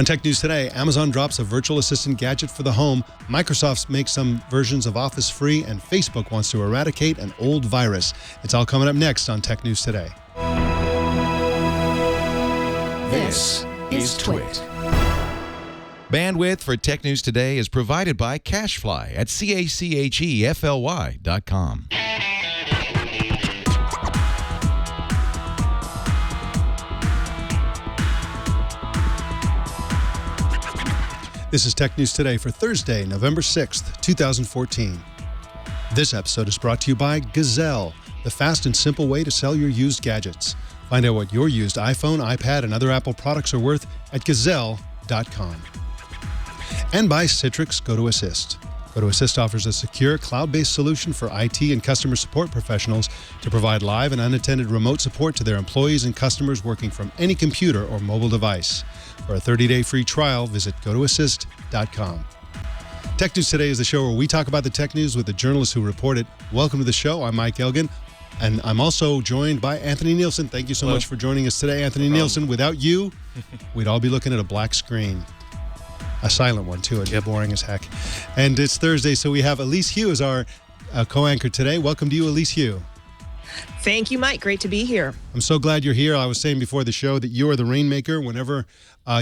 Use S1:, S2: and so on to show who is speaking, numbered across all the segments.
S1: On Tech News Today, Amazon drops a virtual assistant gadget for the home, Microsoft makes some versions of Office free, and Facebook wants to eradicate an old virus. It's all coming up next on Tech News Today.
S2: This is Twit.
S3: Bandwidth for Tech News Today is provided by CacheFly at CacheFly.com.
S1: This is Tech News Today for Thursday, November 6th, 2014. This episode is brought to you by Gazelle, the fast and simple way to sell your used gadgets. Find out what your used iPhone, iPad, and other Apple products are worth at Gazelle.com. And by Citrix GoToAssist. GoToAssist offers a secure, cloud-based solution for IT and customer support professionals to provide live and unattended remote support to their employees and customers working from any computer or mobile device. For a 30-day free trial, visit GoToAssist.com. Tech News Today is the show where we talk about the tech news with the journalists who report it. Welcome to the show. I'm Mike Elgan, and I'm also joined by Anthony Nielsen. Thank you so much for joining us today, Anthony Nielsen. Without you, we'd all be looking at a black screen. A silent one, too. It'd be boring as heck. And it's Thursday, so we have Elise Hugh as our co-anchor today. Welcome to you, Elise Hugh.
S4: Thank you, Mike. Great to be here.
S1: I'm so glad you're here. I was saying before the show that you are the rainmaker. Whenever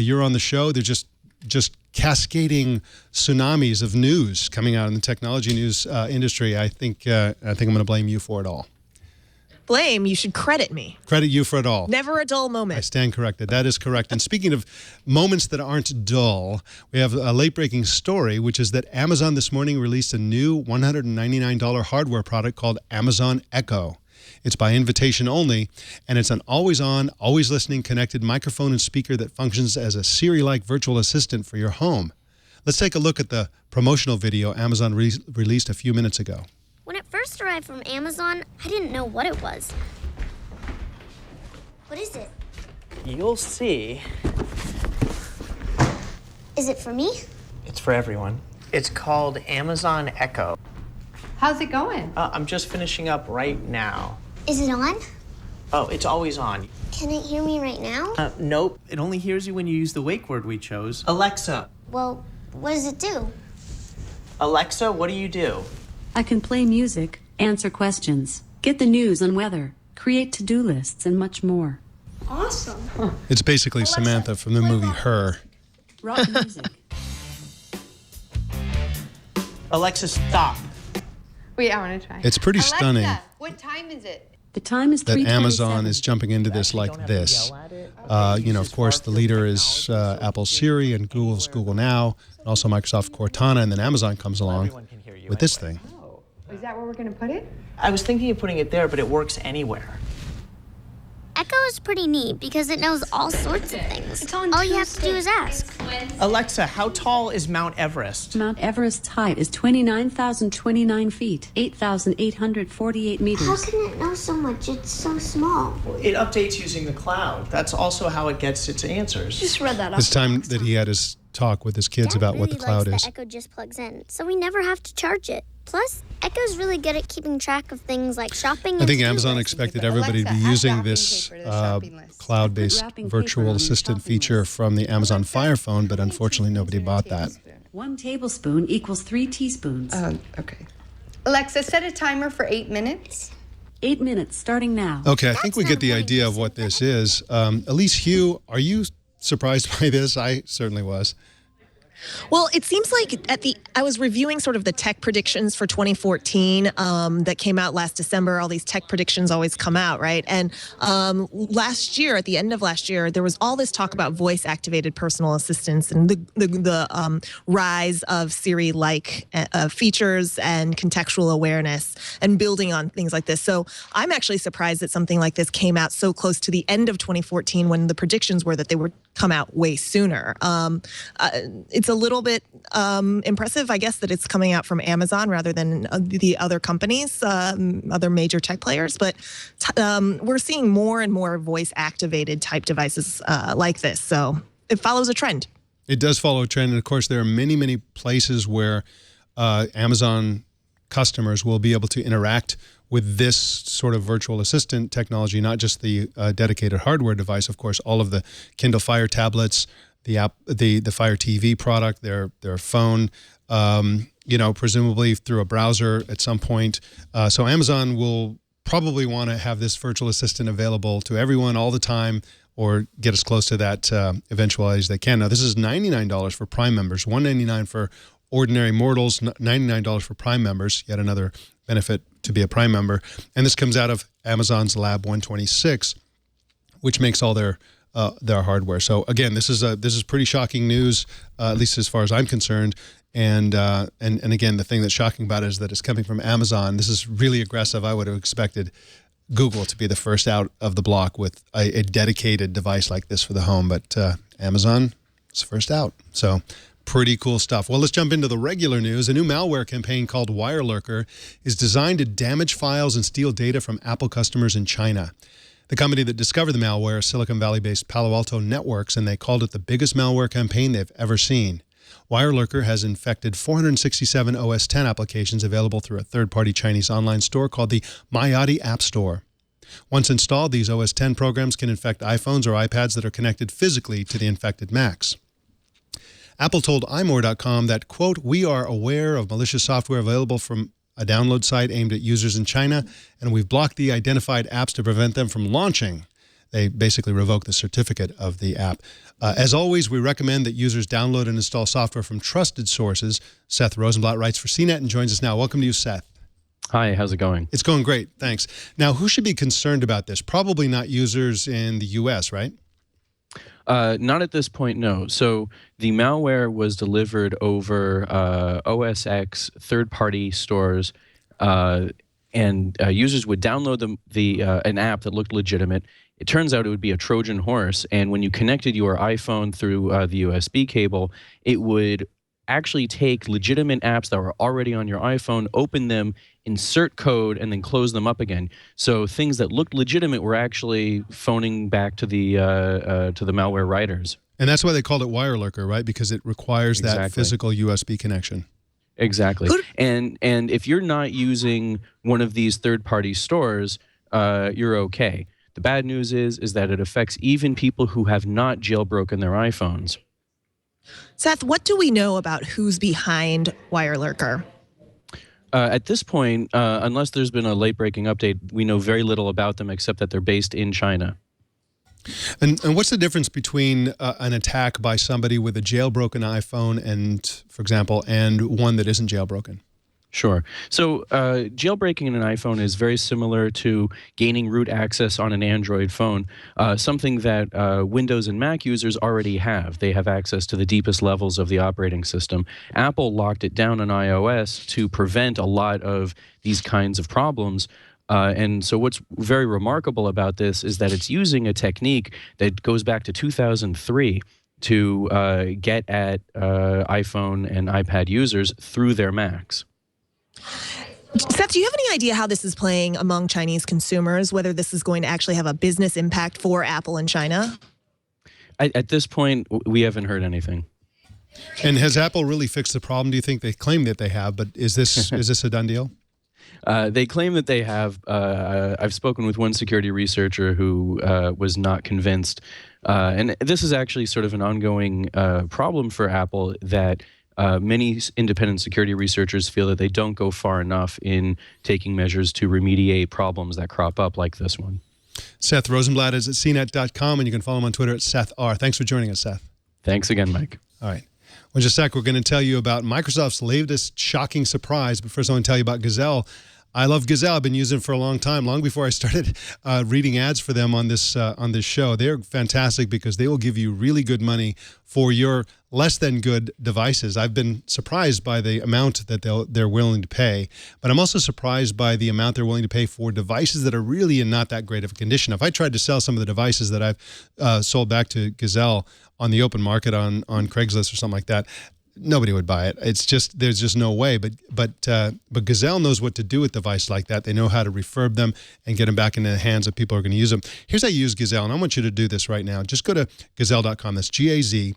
S1: you're on the show, they're just cascading tsunamis of news coming out in the technology news industry. I think I'm going to blame you for it all.
S4: Blame? You should credit me.
S1: Credit you for it all.
S4: Never a dull moment.
S1: I stand corrected. That is correct. And speaking of moments that aren't dull, we have a late-breaking story, which is that Amazon this morning released a new $199 hardware product called Amazon Echo. It's by invitation only, and it's an always-on, always-listening connected microphone and speaker that functions as a Siri-like virtual assistant for your home. Let's take a look at the promotional video Amazon released a few minutes ago.
S5: When it first arrived from Amazon, I didn't know what it was. What is it?
S6: You'll see.
S5: Is it for me?
S6: It's for everyone. It's called Amazon Echo.
S7: How's it going?
S6: I'm just finishing up right now.
S5: Is it on?
S6: Oh, it's always on.
S5: Can it hear me right now?
S6: Nope. It only hears you when you use the wake word we chose. Alexa.
S5: Well, what does it do?
S6: Alexa, what do you do?
S8: I can play music, answer questions, get the news and weather, create to-do lists, and much more.
S5: Awesome.
S1: It's basically Alexa, Samantha from the movie Her.
S8: Rock music.
S6: Alexa, stop.
S7: Wait, I want to try.
S1: It's pretty stunning.
S7: What time is it?
S8: The time is 3:27.
S1: That Amazon is jumping into this like this. Of course, the leader is Apple's Siri and Google's Google Now, and also Microsoft Cortana, and then Amazon comes along with this thing.
S7: Is that where we're going to put it?
S6: I was thinking of putting it there, but it works anywhere.
S5: Echo is pretty neat because it knows all sorts of things. All you have to do is ask.
S6: Alexa, how tall is Mount Everest?
S8: Mount Everest's height is 29,029 feet, 8,848 meters.
S5: How can it know so much? It's so small.
S6: It updates using the cloud. That's also how it gets its answers.
S5: Just read that off.
S1: It's time that he had his talk with his kids about what the cloud is.
S5: The Echo just plugs in, so we never have to charge it. Plus, Echo's really good at keeping track of things like shopping.
S1: I think Amazon expected everybody to be using this cloud-based virtual assistant feature from the Amazon Fire Phone, but unfortunately nobody bought that.
S8: 1 tablespoon equals 3 teaspoons.
S7: Okay. Alexa, set a timer for 8 minutes.
S8: 8 minutes, starting now.
S1: Okay, I think we get the idea of what this is. Elise Hugh, are you surprised by this? I certainly was.
S4: Well, it seems like I was reviewing sort of the tech predictions for 2014 that came out last December. All these tech predictions always come out, right? And last year, at the end of last year, there was all this talk about voice-activated personal assistants and the rise of Siri-like features and contextual awareness and building on things like this. So I'm actually surprised that something like this came out so close to the end of 2014 when the predictions were that they would come out way sooner. It's a little bit impressive, I guess, that it's coming out from Amazon rather than the other companies, other major tech players. But we're seeing more and more voice-activated type devices like this. So it follows a trend.
S1: It does follow a trend. And, of course, there are many, many places where Amazon customers will be able to interact with this sort of virtual assistant technology, not just the dedicated hardware device, of course, all of the Kindle Fire tablets, the Fire TV product, their phone, presumably through a browser at some point. So Amazon will probably want to have this virtual assistant available to everyone all the time, or get as close to that eventuality as they can. Now, this is $99 for Prime members, $199 for ordinary mortals, $99 for Prime members, yet another benefit to be a Prime member. And this comes out of Amazon's Lab 126, which makes all their hardware. So again, this is pretty shocking news, at least as far as I'm concerned. And again, the thing that's shocking about it is that it's coming from Amazon. This is really aggressive. I would have expected Google to be the first out of the block with a dedicated device like this for the home, but Amazon is first out. So pretty cool stuff. Well, let's jump into the regular news. A new malware campaign called WireLurker is designed to damage files and steal data from Apple customers in China. The company that discovered the malware is Silicon Valley-based Palo Alto Networks, and they called it the biggest malware campaign they've ever seen. WireLurker has infected 467 OS X applications available through a third-party Chinese online store called the Mayadi App Store. Once installed, these OS X programs can infect iPhones or iPads that are connected physically to the infected Macs. Apple told iMore.com that, quote, "We are aware of malicious software available from a download site aimed at users in China, and we've blocked the identified apps to prevent them from launching." They basically revoke the certificate of the app. As always, we recommend that users download and install software from trusted sources. Seth Rosenblatt writes for CNET and joins us now. Welcome to you, Seth.
S9: Hi, how's it going?
S1: It's going great, thanks. Now, who should be concerned about this? Probably not users in the U.S., right?
S9: Not at this point, no. So the malware was delivered over OS X third-party stores, and users would download an app that looked legitimate. It turns out it would be a Trojan horse, and when you connected your iPhone through the USB cable, it would actually take legitimate apps that were already on your iPhone, open them, insert code, and then close them up again. So things that looked legitimate were actually phoning back to the malware writers.
S1: And that's why they called it WireLurker, right? Because it requires that physical USB connection.
S9: Exactly. And if you're not using one of these third-party stores, you're okay. The bad news is that it affects even people who have not jailbroken their iPhones.
S4: Seth, what do we know about who's behind WireLurker?
S9: At this point, unless there's been a late-breaking update, we know very little about them except that they're based in China.
S1: And what's the difference between an attack by somebody with a jailbroken iPhone and, for example, and one that isn't jailbroken?
S9: Sure. So jailbreaking an iPhone is very similar to gaining root access on an Android phone, something that Windows and Mac users already have. They have access to the deepest levels of the operating system. Apple locked it down on iOS to prevent a lot of these kinds of problems. And so what's very remarkable about this is that it's using a technique that goes back to 2003 to get at iPhone and iPad users through their Macs.
S4: Seth, do you have any idea how this is playing among Chinese consumers, whether this is going to actually have a business impact for Apple in China?
S9: At this point, we haven't heard anything.
S1: And has Apple really fixed the problem? Do you think? They claim that they have, but is this a done deal?
S9: They claim that they have. I've spoken with one security researcher who was not convinced. And this is actually sort of an ongoing problem for Apple that many independent security researchers feel that they don't go far enough in taking measures to remediate problems that crop up like this one.
S1: Seth Rosenblatt is at cnet.com, and you can follow him on Twitter at SethR. Thanks for joining us, Seth.
S9: Thanks again, Mike.
S1: All right. In just a sec, we're going to tell you about Microsoft's latest shocking surprise. But first, I want to tell you about Gazelle. I love Gazelle. I've been using it for a long time, long before I started reading ads for them on this show. They're fantastic because they will give you really good money for your less than good devices. I've been surprised by the amount that they're willing to pay, but I'm also surprised by the amount they're willing to pay for devices that are really in not that great of a condition. If I tried to sell some of the devices that I've sold back to Gazelle on the open market on Craigslist or something like that, nobody would buy it. It's just, there's just no way. But Gazelle knows what to do with devices like that. They know how to refurb them and get them back into the hands of people who are going to use them. Here's how you use Gazelle, and I want you to do this right now. Just go to Gazelle.com. That's GAZELLE.com.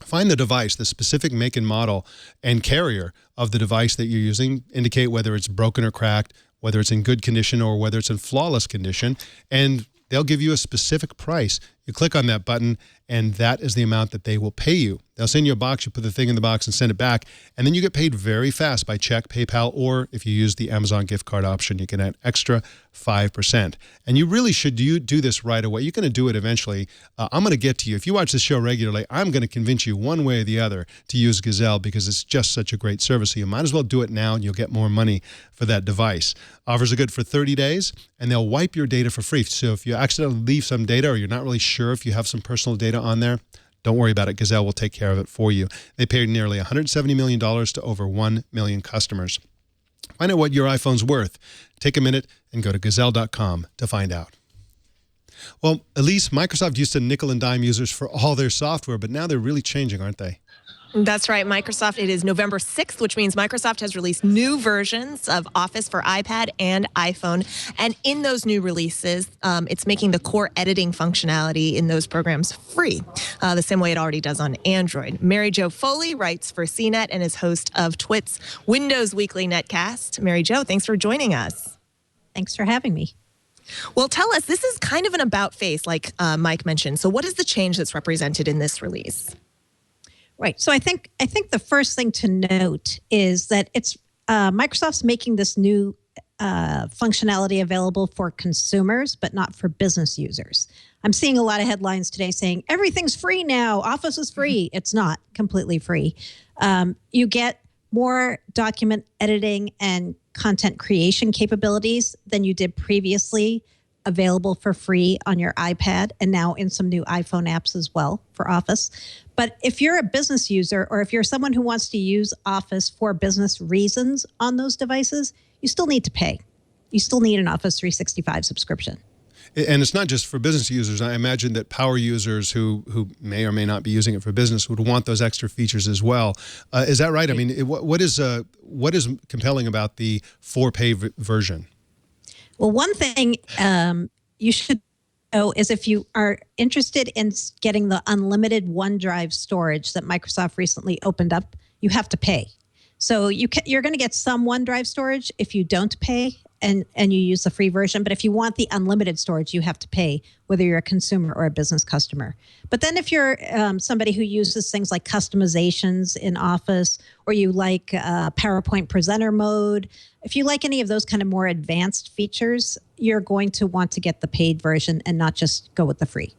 S1: Find the device, the specific make and model and carrier of the device that you're using. Indicate whether it's broken or cracked, whether it's in good condition or whether it's in flawless condition, and they'll give you a specific price. You click on that button, and that is the amount that they will pay you. They'll send you a box, you put the thing in the box and send it back, and then you get paid very fast by check, PayPal, or if you use the Amazon gift card option, you get an extra 5%. And you really should do this right away. You're going to do it eventually. I'm going to get to you. If you watch the show regularly, I'm going to convince you one way or the other to use Gazelle because it's just such a great service. So you might as well do it now, and you'll get more money for that device. Offers are good for 30 days, and they'll wipe your data for free. So if you accidentally leave some data or you're not really sure if you have some personal data on there, don't worry about it. Gazelle will take care of it for you. They paid nearly $170 million to over 1 million customers. Find out what your iPhone's worth. Take a minute and go to Gazelle.com to find out. Well, Elise, Microsoft used to nickel and dime users for all their software, but now they're really changing, aren't they?
S4: That's right, Microsoft. It is November 6th, which means Microsoft has released new versions of Office for iPad and iPhone. And in those new releases, it's making the core editing functionality in those programs free, the same way it already does on Android. Mary Jo Foley writes for CNET and is host of Twit's Windows Weekly Netcast. Mary Jo, thanks for joining us.
S10: Thanks for having me.
S4: Well, tell us, this is kind of an about face, like Mike mentioned. So what is the change that's represented in this release?
S10: Right. So I think the first thing to note is that it's Microsoft's making this new functionality available for consumers, but not for business users. I'm seeing a lot of headlines today saying everything's free now. Office is free. It's not completely free. You get more document editing and content creation capabilities than you did previously, available for free on your iPad and now in some new iPhone apps as well for Office. But if you're a business user or if you're someone who wants to use Office for business reasons on those devices, you still need to pay. You still need an Office 365 subscription.
S1: And it's not just for business users. I imagine that power users who may or may not be using it for business would want those extra features as well. Is that right? I mean, what is compelling about the for-pay version?
S10: Well, one thing you should know is if you are interested in getting the unlimited OneDrive storage that Microsoft recently opened up, you have to pay. So you're going to get some OneDrive storage if you don't pay and you use the free version. But if you want the unlimited storage, you have to pay, whether you're a consumer or a business customer. But then if you're somebody who uses things like customizations in Office, or you like PowerPoint presenter mode, if you like any of those kind of more advanced features, you're going to want to get the paid version and not just go with the free.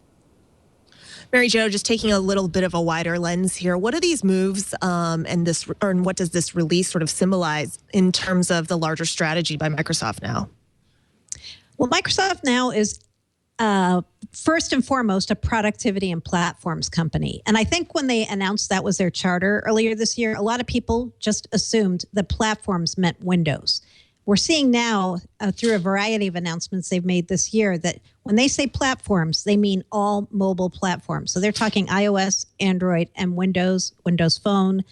S4: Mary Jo, just taking a little bit of a wider lens here, what are these moves and what does this release sort of symbolize in terms of the larger strategy by Microsoft now?
S10: Well, Microsoft now is first and foremost a productivity and platforms company. And I think when they announced that was their charter earlier this year, a lot of people just assumed that platforms meant Windows. We're seeing now through a variety of announcements they've made this year that when they say platforms, they mean all mobile platforms. So they're talking iOS, Android, and Windows Phone.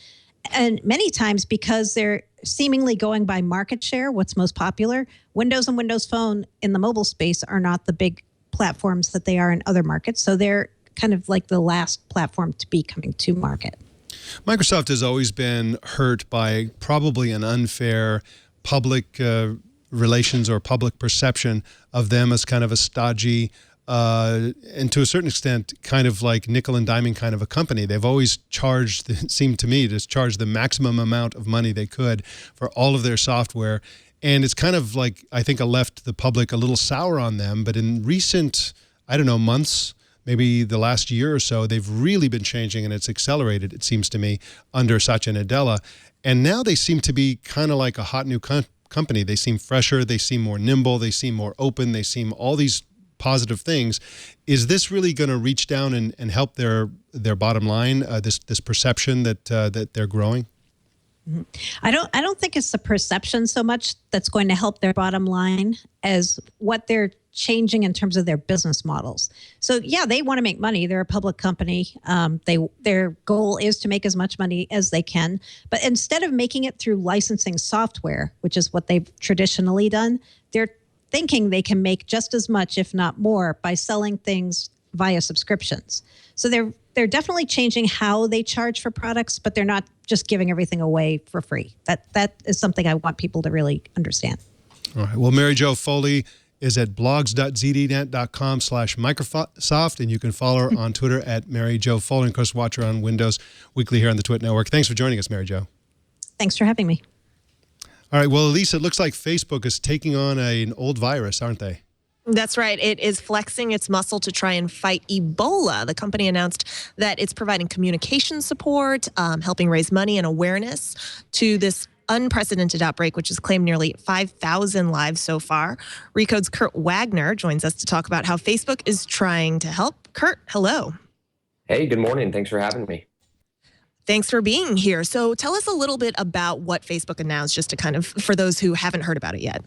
S10: And many times, because they're seemingly going by market share, what's most popular, Windows and Windows Phone in the mobile space are not the big platforms that they are in other markets. So they're kind of like the last platform to be coming to market.
S1: Microsoft has always been hurt by probably an unfair public relations or public perception of them as kind of a stodgy and to a certain extent kind of like nickel and diming kind of a company. They've always charged, it seemed to me, to charge the maximum amount of money they could for all of their software. And it's kind of like, I think, left the public a little sour on them. But in recent, months, maybe the last year or so, they've really been changing, and it's accelerated, it seems to me, under Satya Nadella. And now they seem to be kind of like a hot new company. They seem fresher, they seem more nimble, they seem more open, they seem all these positive things. Is this really going to reach down and help their bottom line, this perception that they're growing?
S10: I don't think it's the perception so much that's going to help their bottom line as what they're changing in terms of their business models. So yeah, they want to make money. They're a public company. Their goal is to make as much money as they can. But instead of making it through licensing software, which is what they've traditionally done, they're thinking they can make just as much, if not more, by selling things via subscriptions. So they're definitely changing how they charge for products, but they're not just giving everything away for free. That is something I want people to really understand.
S1: All right. Well, Mary Jo Foley is at blogs.zdnet.com/Microsoft, and you can follow her on Twitter at Mary Jo Foley. And of course, watch her on Windows Weekly here on the Twit Network. Thanks for joining us, Mary Jo.
S10: Thanks for having me.
S1: All right. Well, Elise, it looks like Facebook is taking on an old virus, aren't they?
S4: That's right. It is flexing its muscle to try and fight Ebola. The company announced that it's providing communication support, helping raise money and awareness to this unprecedented outbreak, which has claimed nearly 5,000 lives so far. Recode's Kurt Wagner joins us to talk about how Facebook is trying to help. Kurt, hello.
S11: Hey, good morning. Thanks for having me.
S4: Thanks for being here. So tell us a little bit about what Facebook announced, just to kind of, for those who haven't heard about it yet.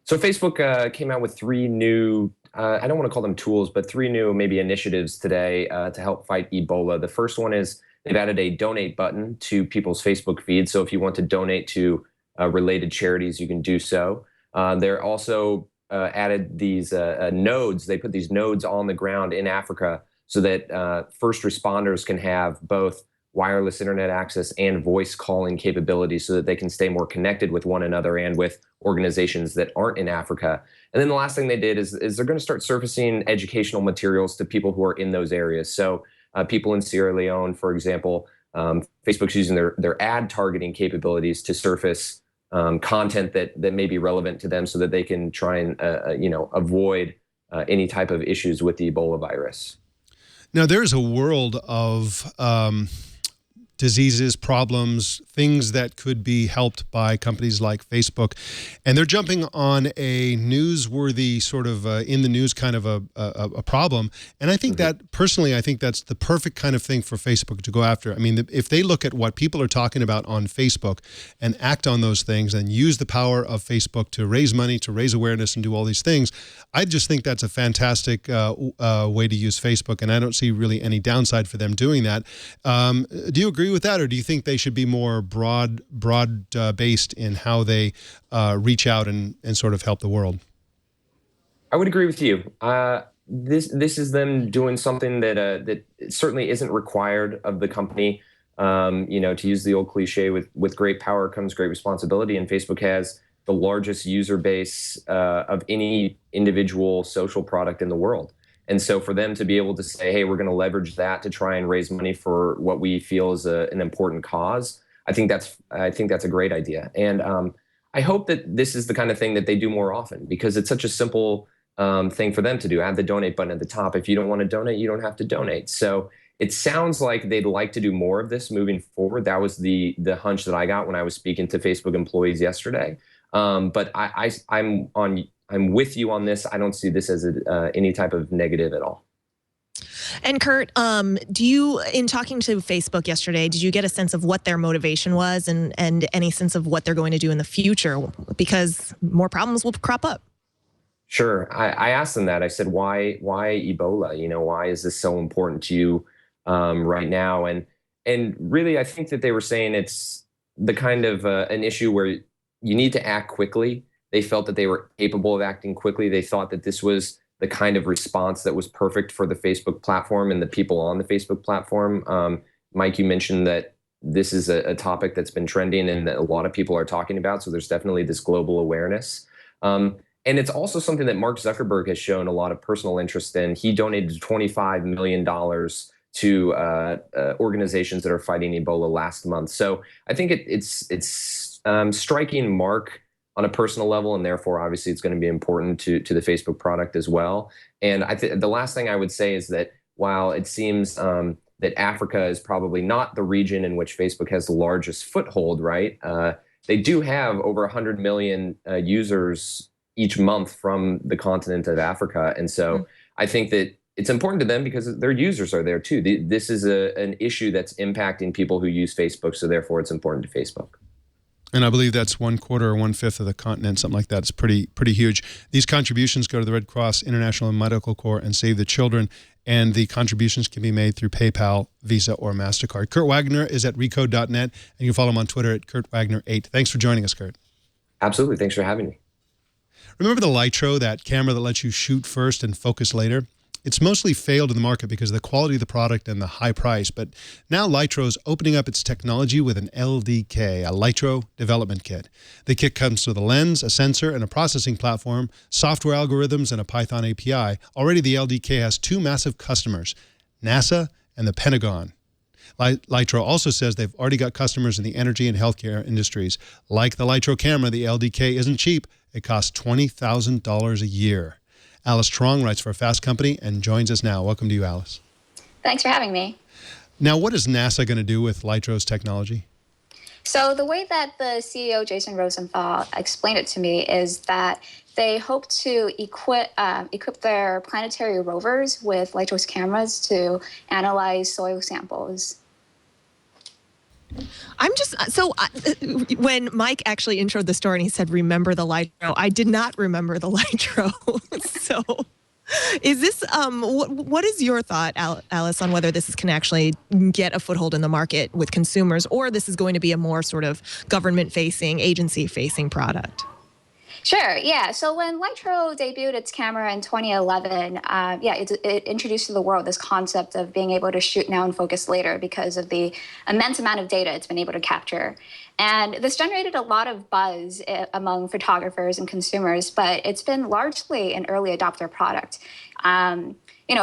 S11: So Facebook came out with three new, I don't want to call them tools, but three new maybe initiatives today to help fight Ebola. The first one is they've added a donate button to people's Facebook feed. So if you want to donate to related charities, you can do so. They're also added these nodes. They put these nodes on the ground in Africa so that first responders can have both wireless internet access and voice calling capabilities so that they can stay more connected with one another and with organizations that aren't in Africa. And then the last thing they did is they're going to start surfacing educational materials to people who are in those areas. So people in Sierra Leone, for example, Facebook's using their ad targeting capabilities to surface content that may be relevant to them so that they can try and avoid any type of issues with the Ebola virus.
S1: Now, there's a world of diseases, problems, things that could be helped by companies like Facebook. And they're jumping on a newsworthy sort of in the news kind of a problem. And I think that, personally, I think that's the perfect kind of thing for Facebook to go after. I mean, if they look at what people are talking about on Facebook and act on those things and use the power of Facebook to raise money, to raise awareness and do all these things, I just think that's a fantastic way to use Facebook. And I don't see really any downside for them doing that. Do you agree with that, or do you think they should be more broad based in how they reach out and sort of help the world?
S11: I would agree with you. This is them doing something that certainly isn't required of the company. To use the old cliche, with great power comes great responsibility, and Facebook has the largest user base of any individual social product in the world. And so for them to be able to say, hey, we're going to leverage that to try and raise money for what we feel is an important cause, I think that's a great idea. And I hope that this is the kind of thing that they do more often, because it's such a simple thing for them to do. Add the donate button at the top. If you don't want to donate, you don't have to donate. So it sounds like they'd like to do more of this moving forward. That was the hunch that I got when I was speaking to Facebook employees yesterday. But I'm with you on this. I don't see this as any type of negative at all.
S4: And Kurt, in talking to Facebook yesterday, did you get a sense of what their motivation was and any sense of what they're going to do in the future? Because more problems will crop up.
S11: Sure. I asked them that. I said, why Ebola? Why is this so important to you right now? And really, I think that they were saying it's the kind of an issue where you need to act quickly. They felt that they were capable of acting quickly. They thought that this was the kind of response that was perfect for the Facebook platform and the people on the Facebook platform. Mike, you mentioned that this is a topic that's been trending and that a lot of people are talking about. So there's definitely this global awareness. And it's also something that Mark Zuckerberg has shown a lot of personal interest in. He donated $25 million to organizations that are fighting Ebola last month. So I think it's striking Mark on a personal level, and therefore, obviously, it's going to be important to the Facebook product as well. And the last thing I would say is that while it seems that Africa is probably not the region in which Facebook has the largest foothold, right? They do have over 100 million users each month from the continent of Africa. And so I think that it's important to them because their users are there too. This is an issue that's impacting people who use Facebook, so therefore it's important to Facebook.
S1: And I believe that's 1/4 or 1/5 of the continent, something like that. It's pretty huge. These contributions go to the Red Cross, International Medical Corps, and Save the Children. And the contributions can be made through PayPal, Visa, or MasterCard. Kurt Wagner is at recode.net, and you can follow him on Twitter at KurtWagner8. Thanks for joining us, Kurt.
S11: Absolutely. Thanks for having me.
S1: Remember the Lytro, that camera that lets you shoot first and focus later? It's mostly failed in the market because of the quality of the product and the high price. But now Lytro is opening up its technology with an LDK, a Lytro Development Kit. The kit comes with a lens, a sensor, and a processing platform, software algorithms, and a Python API. Already the LDK has 2 massive customers, NASA and the Pentagon. Lytro also says they've already got customers in the energy and healthcare industries. Like the Lytro camera, the LDK isn't cheap. It costs $20,000 a year. Alice Truong writes for Fast Company and joins us now. Welcome to you, Alice.
S12: Thanks for having me.
S1: Now, what is NASA going to do with Lytro's technology?
S12: So the way that the CEO, Jason Rosenblatt, explained it to me is that they hope to equip their planetary rovers with Lytro's cameras to analyze soil samples.
S4: I'm just when Mike actually introed the story and he said, "Remember the Lytro," I did not remember the Lytro. So, is this what is your thought, Alice, on whether this can actually get a foothold in the market with consumers, or this is going to be a more sort of government-facing, agency-facing product?
S12: Sure, yeah. So when Lytro debuted its camera in 2011, it introduced to the world this concept of being able to shoot now and focus later because of the immense amount of data it's been able to capture. And this generated a lot of buzz among photographers and consumers, but it's been largely an early adopter product.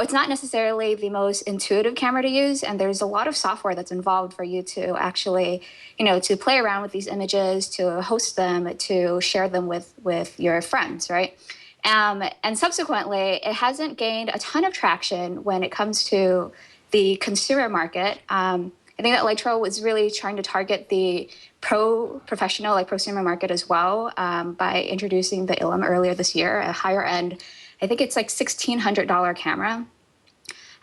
S12: It's not necessarily the most intuitive camera to use, and there's a lot of software that's involved for you to actually, to play around with these images, to host them, to share them with your friends, right? And subsequently, it hasn't gained a ton of traction when it comes to the consumer market. I think that Lytro was really trying to target the professional, prosumer market as well by introducing the Ilum earlier this year, a higher end. I think it's like $1,600 camera.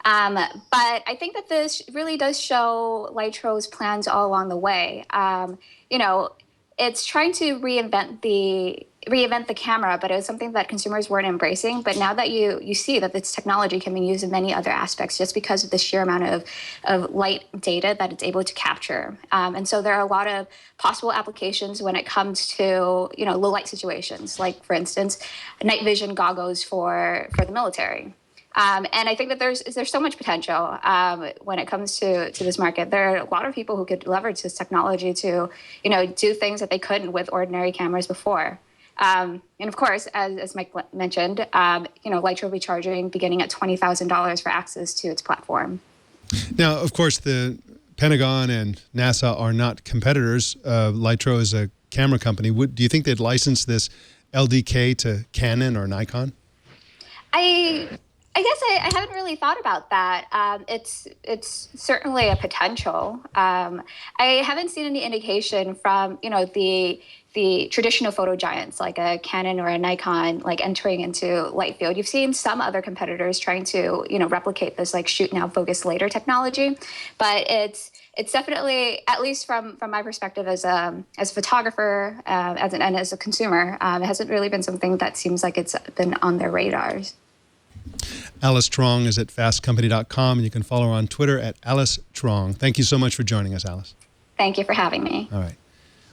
S12: But I think that this really does show Lytro's plans all along the way. It's trying to reinvent the camera, but it was something that consumers weren't embracing. But now that you see that this technology can be used in many other aspects just because of the sheer amount of light data that it's able to capture. And so there are a lot of possible applications when it comes to, low light situations, like, for instance, night vision goggles for the military. And I think that there's so much potential when it comes to this market. There are a lot of people who could leverage this technology to, do things that they couldn't with ordinary cameras before. And of course, as Mike mentioned, Lytro will be charging beginning at $20,000 for access to its platform.
S1: Now, of course, the Pentagon and NASA are not competitors. Lytro is a camera company. Do you think they'd license this LDK to Canon or Nikon?
S12: I guess I haven't really thought about that. It's certainly a potential. I haven't seen any indication from the traditional photo giants like a Canon or a Nikon entering into light field. You've seen some other competitors trying to replicate this shoot now, focus later technology, but it's definitely, at least from my perspective as a photographer and as a consumer, it hasn't really been something that seems like it's been on their radars.
S1: Alice Truong is at fastcompany.com, and you can follow her on Twitter at Alice Truong. Thank you so much for joining us, Alice.
S12: Thank you for having me.
S1: All right.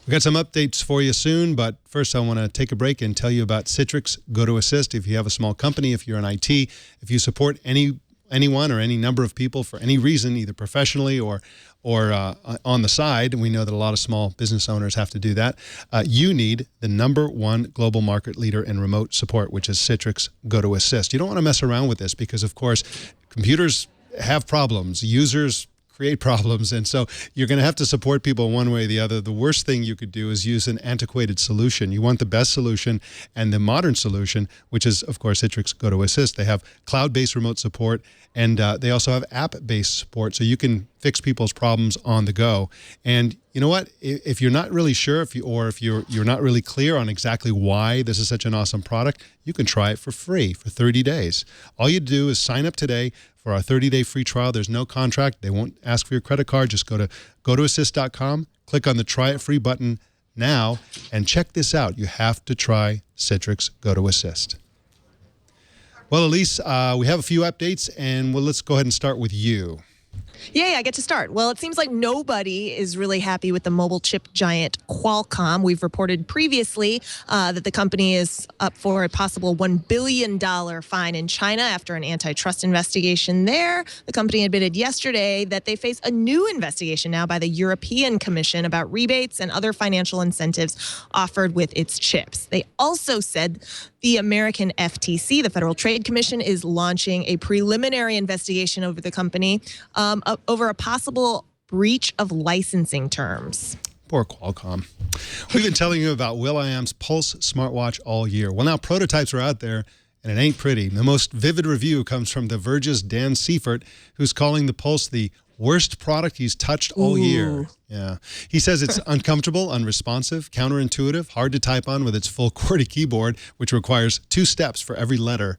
S1: We've got some updates for you soon, but first I want to take a break and tell you about Citrix Go to Assist. If you have a small company, if you're in IT, if you support anyone or any number of people for any reason, either professionally or on the side, and we know that a lot of small business owners have to do that, you need the #1 global market leader in remote support, which is Citrix Go to Assist. You don't want to mess around with this because, of course, computers have problems. Users create problems, and so you're going to have to support people one way or the other. The worst thing you could do is use an antiquated solution. You want the best solution and the modern solution, which is, of course, Citrix Go to Assist. They have cloud-based remote support, and they also have app-based support, so you can fix people's problems on the go. And you know what? If you're not really sure, if you're not really clear on exactly why this is such an awesome product, you can try it for free for 30 days. All you do is sign up today for our 30-day free trial. There's no contract. They won't ask for your credit card. Just go to gotoassist.com, click on the Try It Free button now, and check this out. You have to try Citrix Go to Assist. Well, Elise, we have a few updates, and let's go ahead and start with you.
S4: Yeah, I get to start. Well, it seems like nobody is really happy with the mobile chip giant Qualcomm. We've reported previously that the company is up for a possible $1 billion fine in China after an antitrust investigation there. The company admitted yesterday that they face a new investigation now by the European Commission about rebates and other financial incentives offered with its chips. They also said the American FTC, the Federal Trade Commission, is launching a preliminary investigation over the company over a possible breach of licensing terms.
S1: Poor Qualcomm. We've been telling you about will.i.am's Pulse smartwatch all year. Well, now prototypes are out there, and it ain't pretty. The most vivid review comes from The Verge's Dan Seifert, who's calling the Pulse the worst product he's touched all year. Yeah. He says it's uncomfortable, unresponsive, counterintuitive, hard to type on with its full QWERTY keyboard, which requires 2 steps for every letter.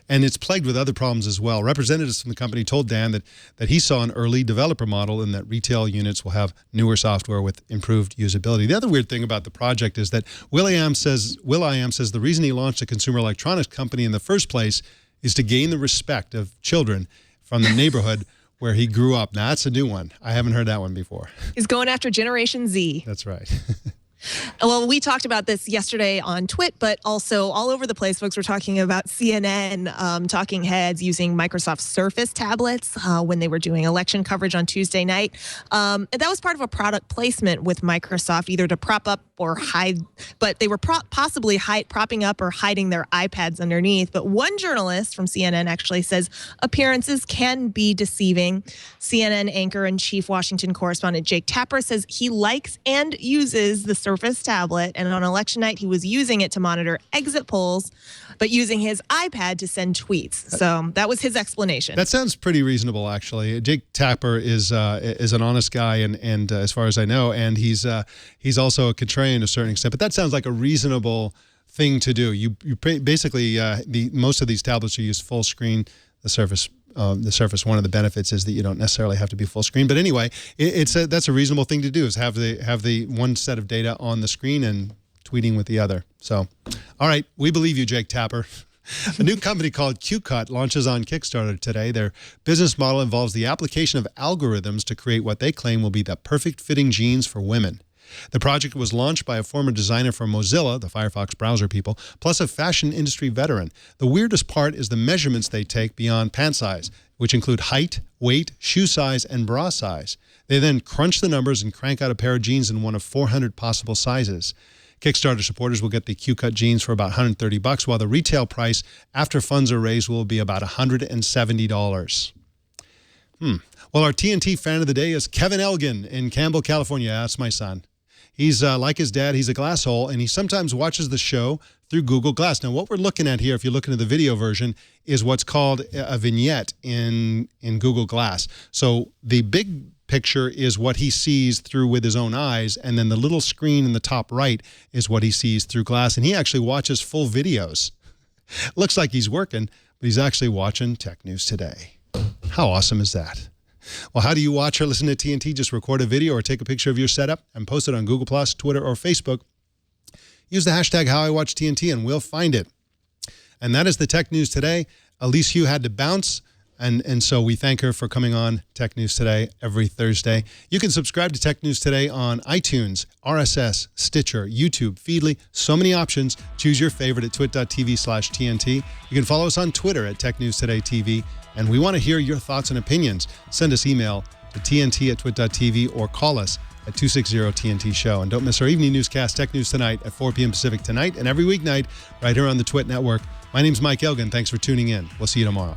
S1: And it's plagued with other problems as well. Representatives from the company told Dan that he saw an early developer model and that retail units will have newer software with improved usability. The other weird thing about the project is that will.i.am says the reason he launched a consumer electronics company in the first place is to gain the respect of children from the neighborhood where he grew up. Now, that's a new one. I haven't heard that one before.
S4: He's going after Generation Z.
S1: That's right.
S4: Well, we talked about this yesterday on Twit, but also all over the place, folks were talking about CNN talking heads using Microsoft Surface tablets when they were doing election coverage on Tuesday night. And that was part of a product placement with Microsoft, either to prop up or hide, but they were possibly propping up or hiding their iPads underneath. But one journalist from CNN actually says appearances can be deceiving. CNN anchor and chief Washington correspondent Jake Tapper says he likes and uses the Surface tablet, and on election night he was using it to monitor exit polls, but using his iPad to send tweets. So that was his explanation.
S1: That sounds pretty reasonable, actually. Jake Tapper is an honest guy, and as far as I know, and he's also a contrarian to a certain extent. But that sounds like a reasonable thing to do. You basically most of these tablets are used full screen. The Surface, one of the benefits is that you don't necessarily have to be full screen. But anyway, that's a reasonable thing to do, is have the one set of data on the screen and tweeting with the other. So, all right, we believe you, Jake Tapper. A new company called QCut launches on Kickstarter today. Their business model involves the application of algorithms to create what they claim will be the perfect fitting jeans for women. The project was launched by a former designer for Mozilla, the Firefox browser people, plus a fashion industry veteran. The weirdest part is the measurements they take beyond pant size, which include height, weight, shoe size, and bra size. They then crunch the numbers and crank out a pair of jeans in one of 400 possible sizes. Kickstarter supporters will get the QCut jeans for about $130, while the retail price after funds are raised will be about $170. Well, our TNT fan of the day is Kevin Elgan in Campbell, California. That's my son. He's like his dad, he's a glass hole, and he sometimes watches the show through Google Glass. Now, what we're looking at here, if you're looking at the video version, is what's called a vignette in Google Glass. So the big picture is what he sees through with his own eyes, and then the little screen in the top right is what he sees through Glass, and he actually watches full videos. Looks like he's working, but he's actually watching Tech News Today. How awesome is that? Well, how do you watch or listen to TNT? Just record a video or take a picture of your setup and post it on Google+, Twitter, or Facebook. Use the hashtag HowIWatchTNT and we'll find it. And that is the Tech News Today. Elise Hugh had to bounce, and so we thank her for coming on Tech News Today every Thursday. You can subscribe to Tech News Today on iTunes, RSS, Stitcher, YouTube, Feedly. So many options. Choose your favorite at twit.tv/TNT. You can follow us on Twitter at Tech News Today TV. And we want to hear your thoughts and opinions. Send us email to tnt@twit.tv or call us at 260-TNT-SHOW. And don't miss our evening newscast, Tech News Tonight, at 4 p.m. Pacific tonight and every weeknight right here on the Twit Network. My name's Mike Elgan. Thanks for tuning in. We'll see you tomorrow.